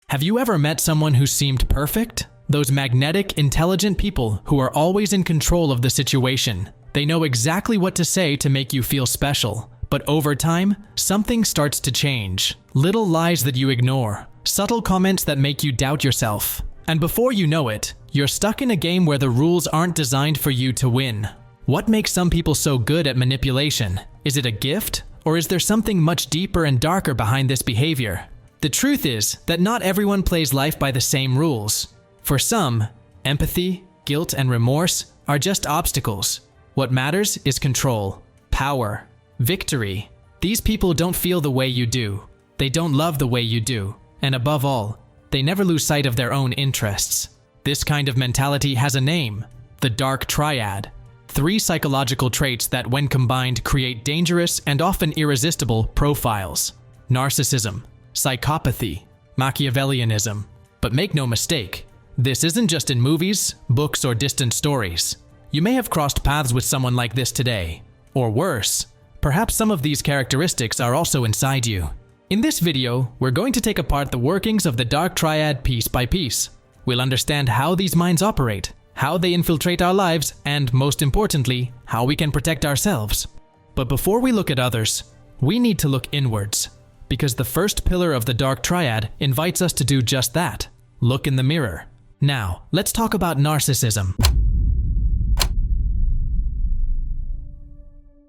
Have you ever met someone who seemed perfect? Those magnetic, intelligent people who are always in control of the situation. They know exactly what to say to make you feel special. But over time, something starts to change. Little lies that you ignore, subtle comments that make you doubt yourself. And before you know it, you're stuck in a game where the rules aren't designed for you to win. What makes some people so good at manipulation? Is it a gift? Or is there something much deeper and darker behind this behavior? The truth is that not everyone plays life by the same rules. For some, empathy, guilt, and remorse are just obstacles. What matters is control, power, victory. These people don't feel the way you do. They don't love the way you do. And above all, they never lose sight of their own interests. This kind of mentality has a name: the dark triad. 3 psychological traits that, when combined, create dangerous and often irresistible profiles: narcissism, psychopathy, Machiavellianism. But make no mistake, this isn't just in movies, books, or distant stories. You may have crossed paths with someone like this today. Or worse, perhaps some of these characteristics are also inside you. In this video, we're going to take apart the workings of the dark triad piece by piece. We'll understand how these minds operate, how they infiltrate our lives, and most importantly, how we can protect ourselves. But before we look at others, we need to look inwards, because the first pillar of the dark triad invites us to do just that: look in the mirror. Now, let's talk about narcissism.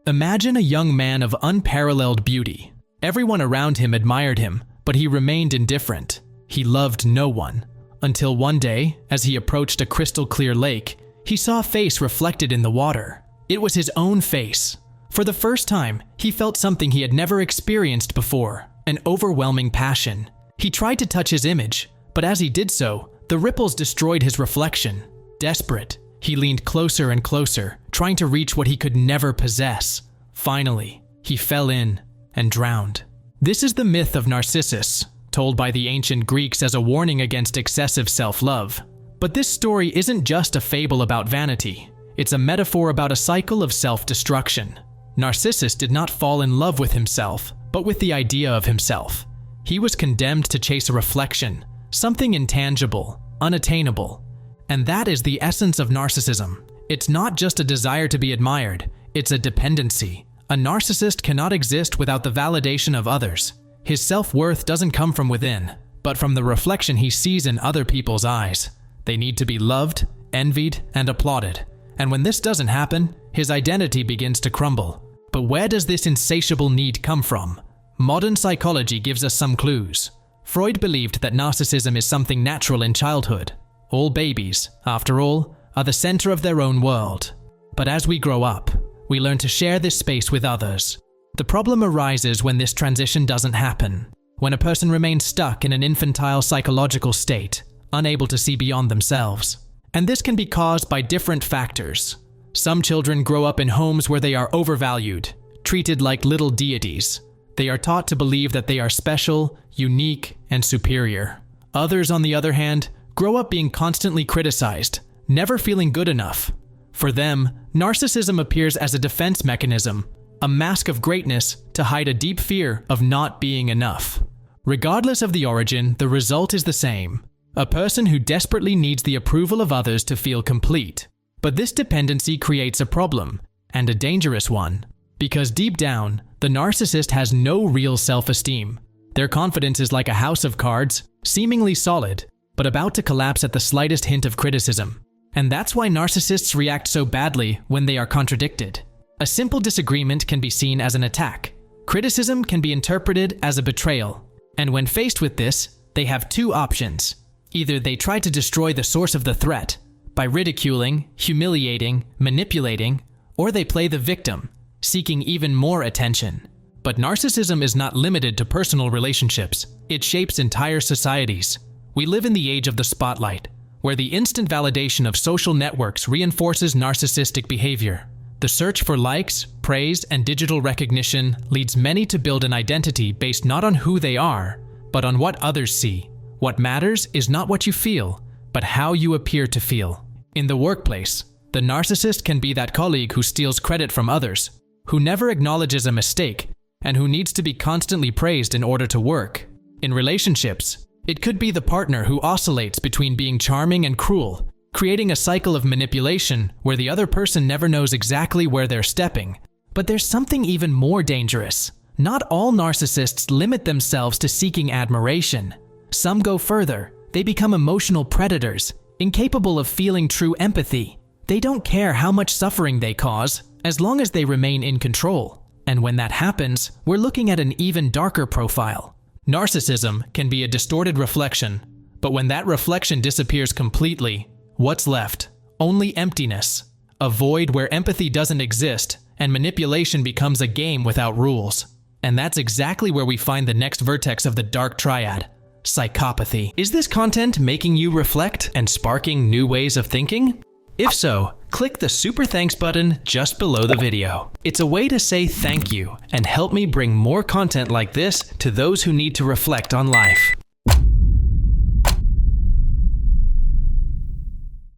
Imagine a young man of unparalleled beauty. Everyone around him admired him, but he remained indifferent. He loved no one. Until one day, as he approached a crystal-clear lake, he saw a face reflected in the water. It was his own face. For the first time, he felt something he had never experienced before: an overwhelming passion. He tried to touch his image, but as he did so, the ripples destroyed his reflection. Desperate, he leaned closer and closer, trying to reach what he could never possess. Finally, he fell in and drowned. This is the myth of Narcissus, told by the ancient Greeks as a warning against excessive self-love. But this story isn't just a fable about vanity. It's a metaphor about a cycle of self-destruction. Narcissus did not fall in love with himself, but with the idea of himself. He was condemned to chase a reflection, something intangible, unattainable. And that is the essence of narcissism. It's not just a desire to be admired, it's a dependency. A narcissist cannot exist without the validation of others. His self-worth doesn't come from within, but from the reflection he sees in other people's eyes. They need to be loved, envied, and applauded. And when this doesn't happen, his identity begins to crumble. But where does this insatiable need come from? Modern psychology gives us some clues. Freud believed that narcissism is something natural in childhood. All babies, after all, are the center of their own world. But as we grow up, we learn to share this space with others. The problem arises when this transition doesn't happen, when a person remains stuck in an infantile psychological state, unable to see beyond themselves. And this can be caused by different factors. Some children grow up in homes where they are overvalued, treated like little deities. They are taught to believe that they are special, unique, and superior. Others, on the other hand, grow up being constantly criticized, never feeling good enough. For them, narcissism appears as a defense mechanism, a mask of greatness to hide a deep fear of not being enough. Regardless of the origin, the result is the same: a person who desperately needs the approval of others to feel complete. But this dependency creates a problem, and a dangerous one, because deep down, the narcissist has no real self-esteem. Their confidence is like a house of cards, seemingly solid, but about to collapse at the slightest hint of criticism. And that's why narcissists react so badly when they are contradicted. A simple disagreement can be seen as an attack. Criticism can be interpreted as a betrayal. And when faced with this, they have 2 options. Either they try to destroy the source of the threat by ridiculing, humiliating, manipulating, or they play the victim, seeking even more attention. But narcissism is not limited to personal relationships. It shapes entire societies. We live in the age of the spotlight, where the instant validation of social networks reinforces narcissistic behavior. The search for likes, praise, and digital recognition leads many to build an identity based not on who they are, but on what others see. What matters is not what you feel, but how you appear to feel. In the workplace, the narcissist can be that colleague who steals credit from others, who never acknowledges a mistake, and who needs to be constantly praised in order to work. In relationships, It could be the partner who oscillates between being charming and cruel, creating a cycle of manipulation where the other person never knows exactly where they're stepping. But there's something even more dangerous. Not all narcissists limit themselves to seeking admiration. Some go further. They become emotional predators, incapable of feeling true empathy. They don't care how much suffering they cause, as long as they remain in control. And when that happens, we're looking at an even darker profile. Narcissism can be a distorted reflection, but when that reflection disappears completely, what's left? Only emptiness. A void where empathy doesn't exist, and manipulation becomes a game without rules. And that's exactly where we find the next vertex of the dark triad: psychopathy. Is this content making you reflect and sparking new ways of thinking? If so, click the super thanks button just below the video. It's a way to say thank you and help me bring more content like this to those who need to reflect on life.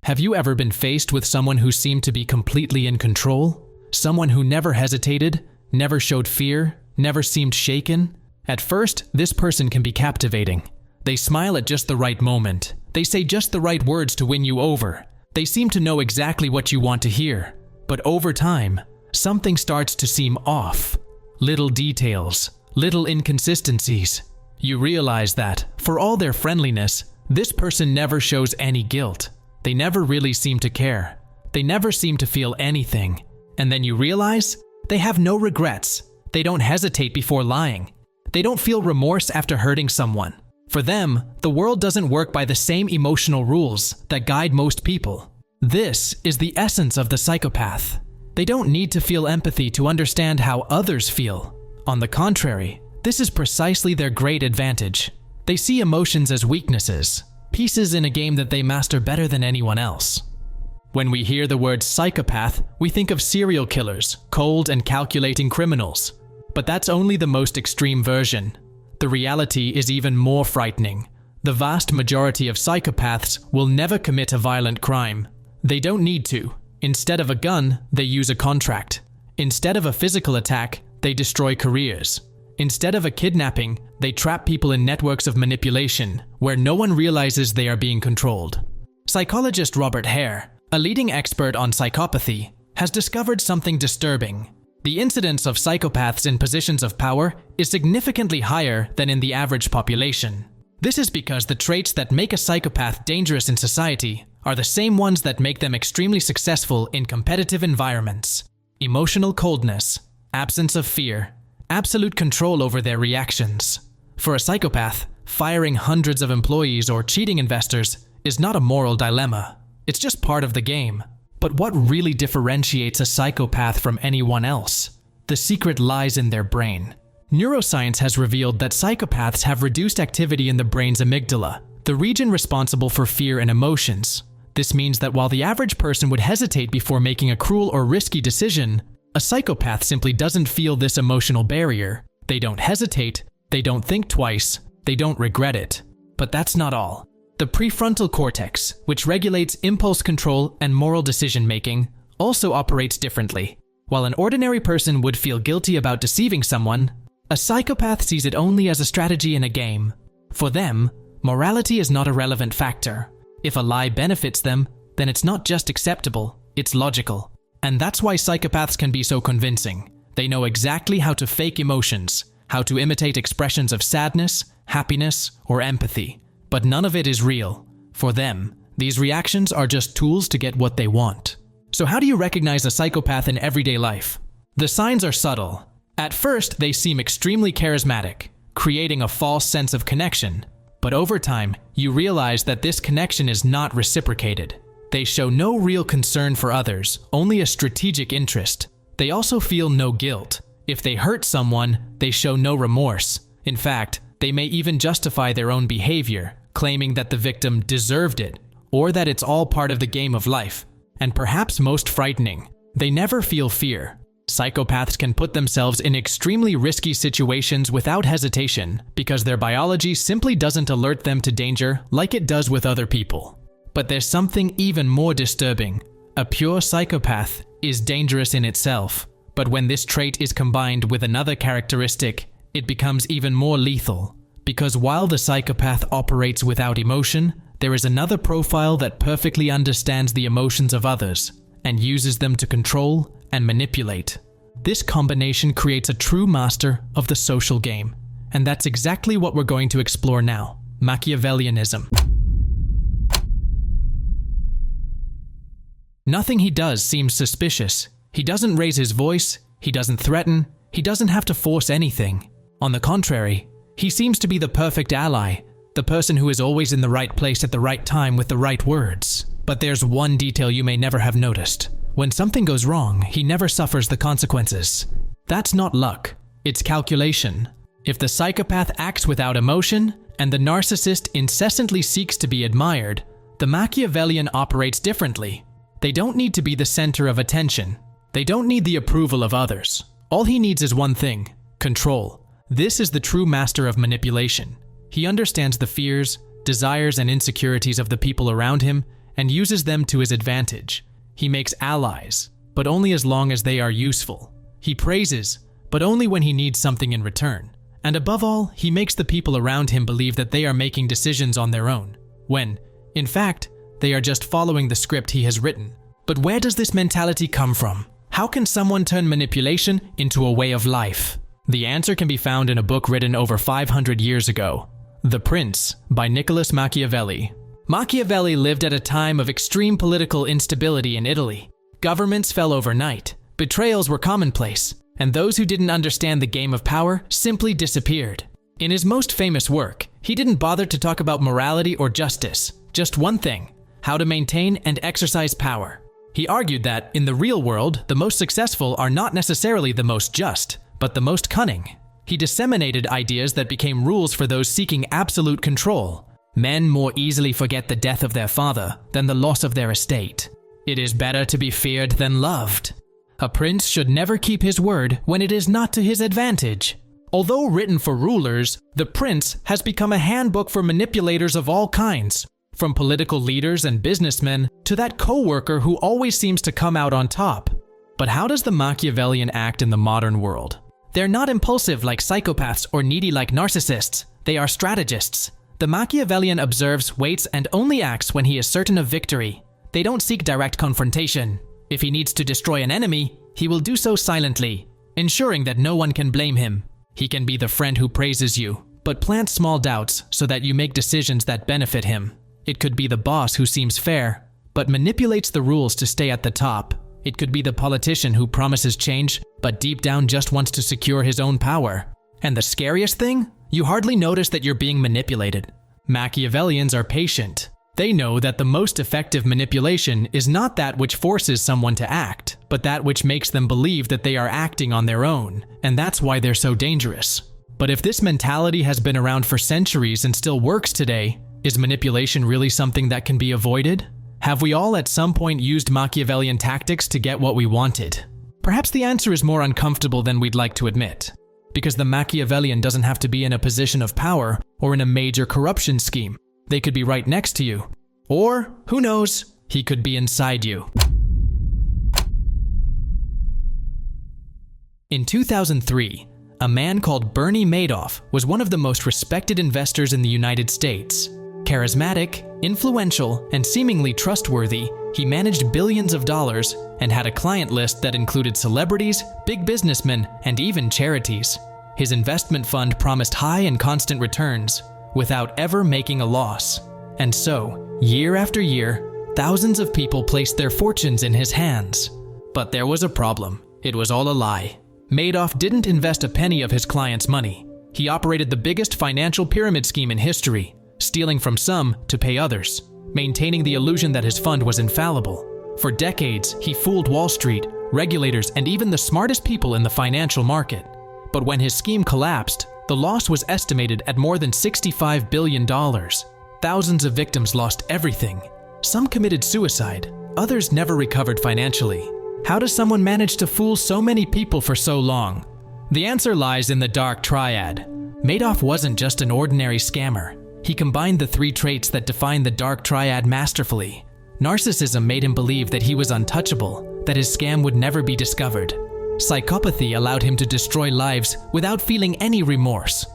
Have you ever been faced with someone who seemed to be completely in control? Someone who never hesitated, never showed fear, never seemed shaken? At first, this person can be captivating. They smile at just the right moment. They say just the right words to win you over. They seem to know exactly what you want to hear. But over time, something starts to seem off. Little details, little inconsistencies. You realize that, for all their friendliness, this person never shows any guilt. They never really seem to care. They never seem to feel anything. And then you realize they have no regrets. They don't hesitate before lying. They don't feel remorse after hurting someone. For them, the world doesn't work by the same emotional rules that guide most people. This is the essence of the psychopath. They don't need to feel empathy to understand how others feel. On the contrary, this is precisely their great advantage. They see emotions as weaknesses, pieces in a game that they master better than anyone else. When we hear the word psychopath, we think of serial killers, cold and calculating criminals. But that's only the most extreme version. The reality is even more frightening. The vast majority of psychopaths will never commit a violent crime. They don't need to. Instead of a gun, they use a contract. Instead of a physical attack, they destroy careers. Instead of a kidnapping, they trap people in networks of manipulation, where no one realizes they are being controlled. Psychologist Robert Hare, a leading expert on psychopathy, has discovered something disturbing. The incidence of psychopaths in positions of power is significantly higher than in the average population. This is because the traits that make a psychopath dangerous in society are the same ones that make them extremely successful in competitive environments: emotional coldness, absence of fear, absolute control over their reactions. For a psychopath, firing hundreds of employees or cheating investors is not a moral dilemma. It's just part of the game. But what really differentiates a psychopath from anyone else? The secret lies in their brain. Neuroscience has revealed that psychopaths have reduced activity in the brain's amygdala, the region responsible for fear and emotions. This means that while the average person would hesitate before making a cruel or risky decision, a psychopath simply doesn't feel this emotional barrier. They don't hesitate, they don't think twice, they don't regret it. But that's not all. The prefrontal cortex, which regulates impulse control and moral decision-making, also operates differently. While an ordinary person would feel guilty about deceiving someone, a psychopath sees it only as a strategy in a game. For them, morality is not a relevant factor. If a lie benefits them, then it's not just acceptable, it's logical. And that's why psychopaths can be so convincing. They know exactly how to fake emotions, how to imitate expressions of sadness, happiness, or empathy. But none of it is real. For them, these reactions are just tools to get what they want. So how do you recognize a psychopath in everyday life? The signs are subtle. At first, they seem extremely charismatic, creating a false sense of connection. But over time, you realize that this connection is not reciprocated. They show no real concern for others, only a strategic interest. They also feel no guilt. If they hurt someone, they show no remorse. In fact, they may even justify their own behavior, claiming that the victim deserved it, or that it's all part of the game of life. And perhaps most frightening, they never feel fear. Psychopaths can put themselves in extremely risky situations without hesitation because their biology simply doesn't alert them to danger like it does with other people. But there's something even more disturbing. A pure psychopath is dangerous in itself, but when this trait is combined with another characteristic, it becomes even more lethal: Because while the psychopath operates without emotion, there is another profile that perfectly understands the emotions of others and uses them to control and manipulate. This combination creates a true master of the social game, and that's exactly what we're going to explore now: Machiavellianism. Nothing he does seems suspicious. He doesn't raise his voice, he doesn't threaten, he doesn't have to force anything. On the contrary, he seems to be the perfect ally, the person who is always in the right place at the right time with the right words. But there's one detail you may never have noticed. When something goes wrong, he never suffers the consequences. That's not luck, it's calculation. If the psychopath acts without emotion, and the narcissist incessantly seeks to be admired, the Machiavellian operates differently. They don't need to be the center of attention. They don't need the approval of others. All he needs is one thing: control. This is the true master of manipulation. He understands the fears, desires, and insecurities of the people around him and uses them to his advantage. He makes allies, but only as long as they are useful. He praises, but only when he needs something in return. And above all, he makes the people around him believe that they are making decisions on their own, when, in fact, they are just following the script he has written. But where does this mentality come from? How can someone turn manipulation into a way of life? The answer can be found in a book written over 500 years ago, The Prince by Nicholas Machiavelli. Machiavelli lived at a time of extreme political instability in Italy. Governments fell overnight, betrayals were commonplace, and those who didn't understand the game of power simply disappeared. In his most famous work, he didn't bother to talk about morality or justice, just one thing: how to maintain and exercise power. He argued that, in the real world, the most successful are not necessarily the most just, but the most cunning. He disseminated ideas that became rules for those seeking absolute control. Men more easily forget the death of their father than the loss of their estate. It is better to be feared than loved. A prince should never keep his word when it is not to his advantage. Although written for rulers, The Prince has become a handbook for manipulators of all kinds. From political leaders and businessmen to that co-worker who always seems to come out on top. But how does the Machiavellian act in the modern world? They're not impulsive like psychopaths or needy like narcissists. They are strategists. The Machiavellian observes, waits, and only acts when he is certain of victory. They don't seek direct confrontation. If he needs to destroy an enemy, he will do so silently, ensuring that no one can blame him. He can be the friend who praises you, but plant small doubts so that you make decisions that benefit him. It could be the boss who seems fair, but manipulates the rules to stay at the top. It could be the politician who promises change, but deep down just wants to secure his own power. And the scariest thing? You hardly notice that you're being manipulated. Machiavellians are patient. They know that the most effective manipulation is not that which forces someone to act, but that which makes them believe that they are acting on their own, and that's why they're so dangerous. But if this mentality has been around for centuries and still works today, is manipulation really something that can be avoided? Have we all at some point used Machiavellian tactics to get what we wanted? Perhaps the answer is more uncomfortable than we'd like to admit, because the Machiavellian doesn't have to be in a position of power or in a major corruption scheme. They could be right next to you. Or, who knows, he could be inside you. In 2003, a man called Bernie Madoff was one of the most respected investors in the United States. Charismatic, influential, and seemingly trustworthy, he managed billions of dollars and had a client list that included celebrities, big businessmen, and even charities. His investment fund promised high and constant returns, without ever making a loss. And so, year after year, thousands of people placed their fortunes in his hands. But there was a problem. It was all a lie. Madoff didn't invest a penny of his clients' money. He operated the biggest financial pyramid scheme in history, stealing from some to pay others, maintaining the illusion that his fund was infallible. For decades, he fooled Wall Street, regulators, and even the smartest people in the financial market. But when his scheme collapsed, the loss was estimated at more than $65 billion. Thousands of victims lost everything. Some committed suicide, others never recovered financially. How does someone manage to fool so many people for so long? The answer lies in the dark triad. Madoff wasn't just an ordinary scammer. He combined the three traits that define the dark triad masterfully. Narcissism made him believe that he was untouchable, that his scam would never be discovered. Psychopathy allowed him to destroy lives without feeling any remorse.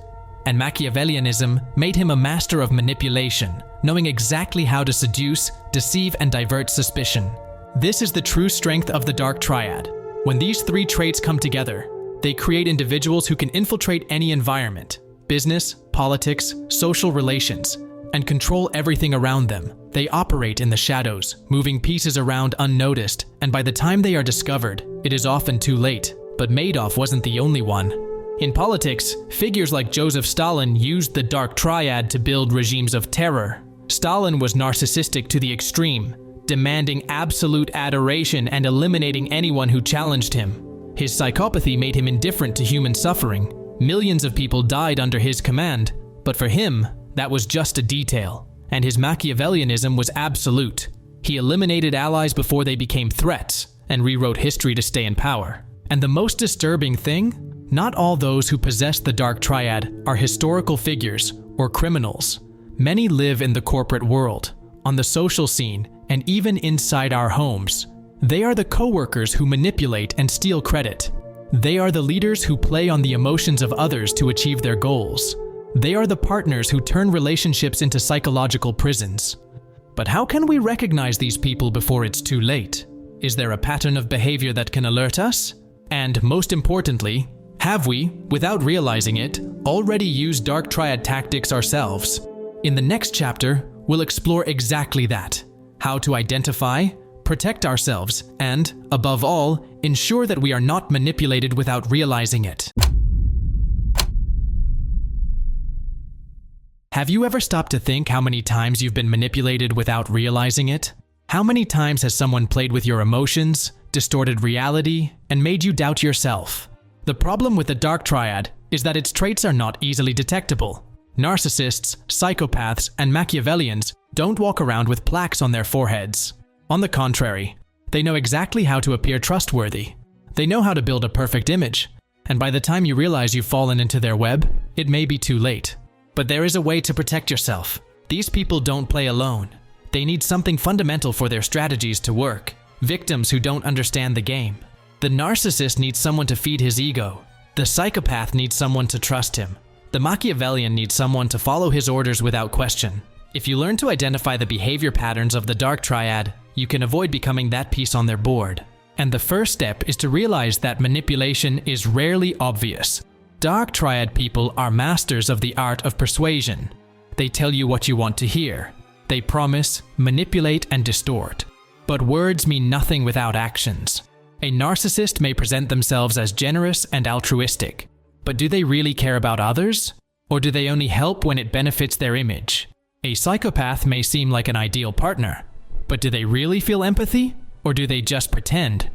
and Machiavellianism made him a master of manipulation, knowing exactly how to seduce, deceive, and divert suspicion. This is the true strength of the Dark Triad. When these three traits come together, they create individuals who can infiltrate any environment, business, politics, social relations, and control everything around them. They operate in the shadows, moving pieces around unnoticed, and by the time they are discovered, it is often too late. But Madoff wasn't the only one. In politics, figures like Joseph Stalin used the Dark Triad to build regimes of terror. Stalin was narcissistic to the extreme, demanding absolute adoration and eliminating anyone who challenged him. His psychopathy made him indifferent to human suffering. Millions of people died under his command, but for him, that was just a detail. And his Machiavellianism was absolute. He eliminated allies before they became threats, and rewrote history to stay in power. And the most disturbing thing? Not all those who possess the Dark Triad are historical figures or criminals. Many live in the corporate world, on the social scene, and even inside our homes. They are the co-workers who manipulate and steal credit. They are the leaders who play on the emotions of others to achieve their goals. They are the partners who turn relationships into psychological prisons. But how can we recognize these people before it's too late? Is there a pattern of behavior that can alert us? And most importantly, have we, without realizing it, already used Dark Triad tactics ourselves? In the next chapter, we'll explore exactly that. How to identify, protect ourselves, and, above all, ensure that we are not manipulated without realizing it. Have you ever stopped to think how many times you've been manipulated without realizing it? How many times has someone played with your emotions, distorted reality, and made you doubt yourself? The problem with the Dark Triad is that its traits are not easily detectable. Narcissists, psychopaths, and Machiavellians don't walk around with plaques on their foreheads. On the contrary, they know exactly how to appear trustworthy. They know how to build a perfect image, and by the time you realize you've fallen into their web, it may be too late. But there is a way to protect yourself. These people don't play alone. They need something fundamental for their strategies to work. Victims who don't understand the game. The narcissist needs someone to feed his ego. The psychopath needs someone to trust him. The Machiavellian needs someone to follow his orders without question. If you learn to identify the behavior patterns of the Dark Triad, you can avoid becoming that piece on their board. And the first step is to realize that manipulation is rarely obvious. Dark Triad people are masters of the art of persuasion. They tell you what you want to hear. They promise, manipulate, and distort. But words mean nothing without actions. A narcissist may present themselves as generous and altruistic, but do they really care about others? Or do they only help when it benefits their image? A psychopath may seem like an ideal partner, but do they really feel empathy? Or do they just pretend?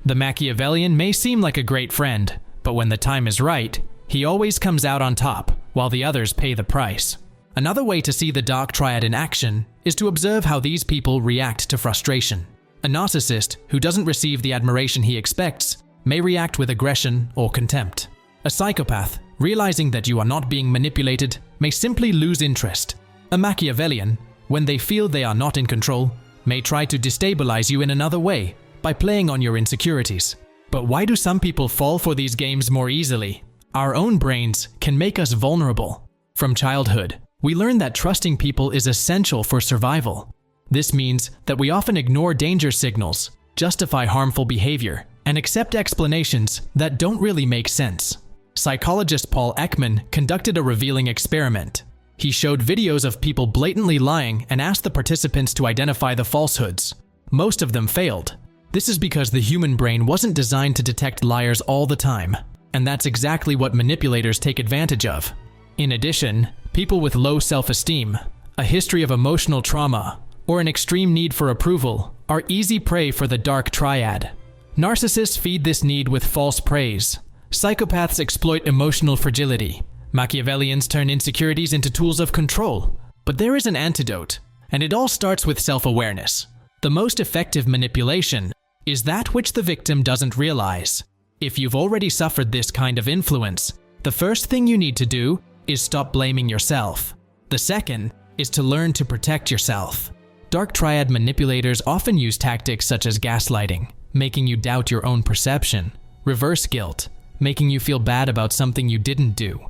The Machiavellian may seem like a great friend, but when the time is right, he always comes out on top, while the others pay the price. Another way to see the Dark Triad in action is to observe how these people react to frustration. A narcissist who doesn't receive the admiration he expects may react with aggression or contempt. A psychopath, realizing that you are not being manipulated, may simply lose interest. A Machiavellian, when they feel they are not in control, may try to destabilize you in another way by playing on your insecurities. But why do some people fall for these games more easily? Our own brains can make us vulnerable. From childhood, we learn that trusting people is essential for survival. This means that we often ignore danger signals, justify harmful behavior, and accept explanations that don't really make sense. Psychologist Paul Ekman conducted a revealing experiment. He showed videos of people blatantly lying and asked the participants to identify the falsehoods. Most of them failed. This is because the human brain wasn't designed to detect liars all the time, and that's exactly what manipulators take advantage of. In addition, people with low self-esteem, a history of emotional trauma, or an extreme need for approval are easy prey for the Dark Triad. Narcissists feed this need with false praise. Psychopaths exploit emotional fragility. Machiavellians turn insecurities into tools of control. But there is an antidote, and it all starts with self-awareness. The most effective manipulation is that which the victim doesn't realize. If you've already suffered this kind of influence, the first thing you need to do is stop blaming yourself. The second is to learn to protect yourself. Dark Triad manipulators often use tactics such as gaslighting, making you doubt your own perception, reverse guilt, making you feel bad about something you didn't do,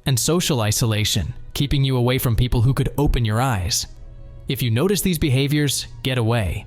and social isolation, keeping you away from people who could open your eyes. If you notice these behaviors, get away.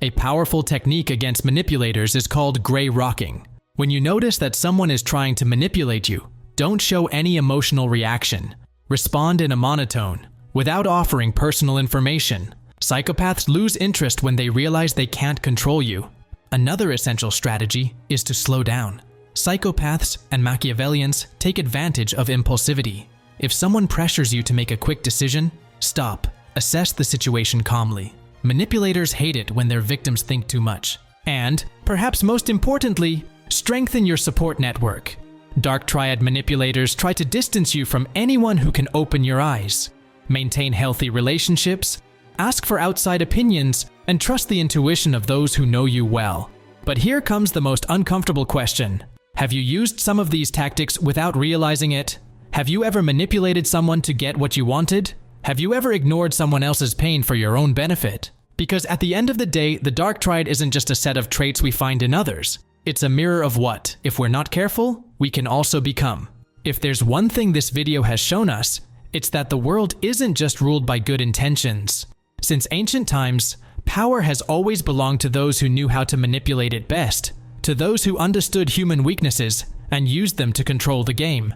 A powerful technique against manipulators is called gray rocking. When you notice that someone is trying to manipulate you, don't show any emotional reaction. Respond in a monotone, without offering personal information. Psychopaths lose interest when they realize they can't control you. Another essential strategy is to slow down. Psychopaths and Machiavellians take advantage of impulsivity. If someone pressures you to make a quick decision, stop. Assess the situation calmly. Manipulators hate it when their victims think too much. And, perhaps most importantly, strengthen your support network. Dark Triad manipulators try to distance you from anyone who can open your eyes. Maintain healthy relationships, ask for outside opinions, and trust the intuition of those who know you well. But here comes the most uncomfortable question. Have you used some of these tactics without realizing it? Have you ever manipulated someone to get what you wanted? Have you ever ignored someone else's pain for your own benefit? Because at the end of the day, the Dark Triad isn't just a set of traits we find in others. It's a mirror of what, if we're not careful, we can also become. If there's one thing this video has shown us, it's that the world isn't just ruled by good intentions. Since ancient times, power has always belonged to those who knew how to manipulate it best, to those who understood human weaknesses and used them to control the game.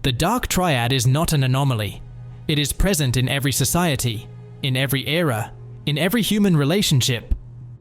The Dark Triad is not an anomaly. It is present in every society, in every era, in every human relationship.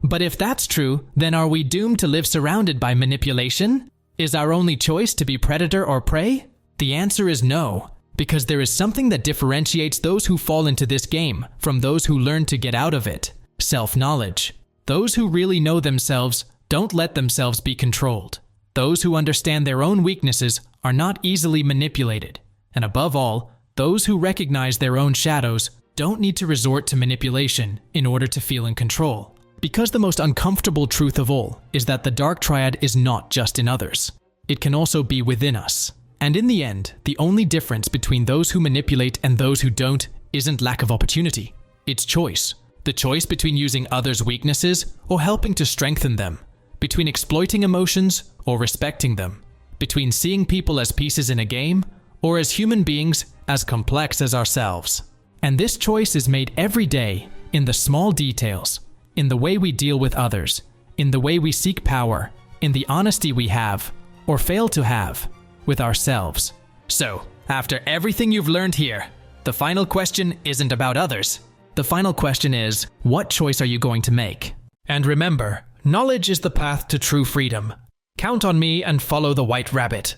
But if that's true, then are we doomed to live surrounded by manipulation? Is our only choice to be predator or prey? The answer is no, because there is something that differentiates those who fall into this game from those who learn to get out of it: self-knowledge. Those who really know themselves don't let themselves be controlled. Those who understand their own weaknesses are not easily manipulated. And above all, those who recognize their own shadows don't need to resort to manipulation in order to feel in control. Because the most uncomfortable truth of all is that the Dark Triad is not just in others. It can also be within us. And in the end, the only difference between those who manipulate and those who don't isn't lack of opportunity. It's choice. The choice between using others' weaknesses or helping to strengthen them. Between exploiting emotions or respecting them. Between seeing people as pieces in a game or as human beings as complex as ourselves. And this choice is made every day in the small details, in the way we deal with others, in the way we seek power, in the honesty we have, or fail to have, with ourselves. So, after everything you've learned here, the final question isn't about others. The final question is, what choice are you going to make? And remember, knowledge is the path to true freedom. Count on me and follow the White Rabbit.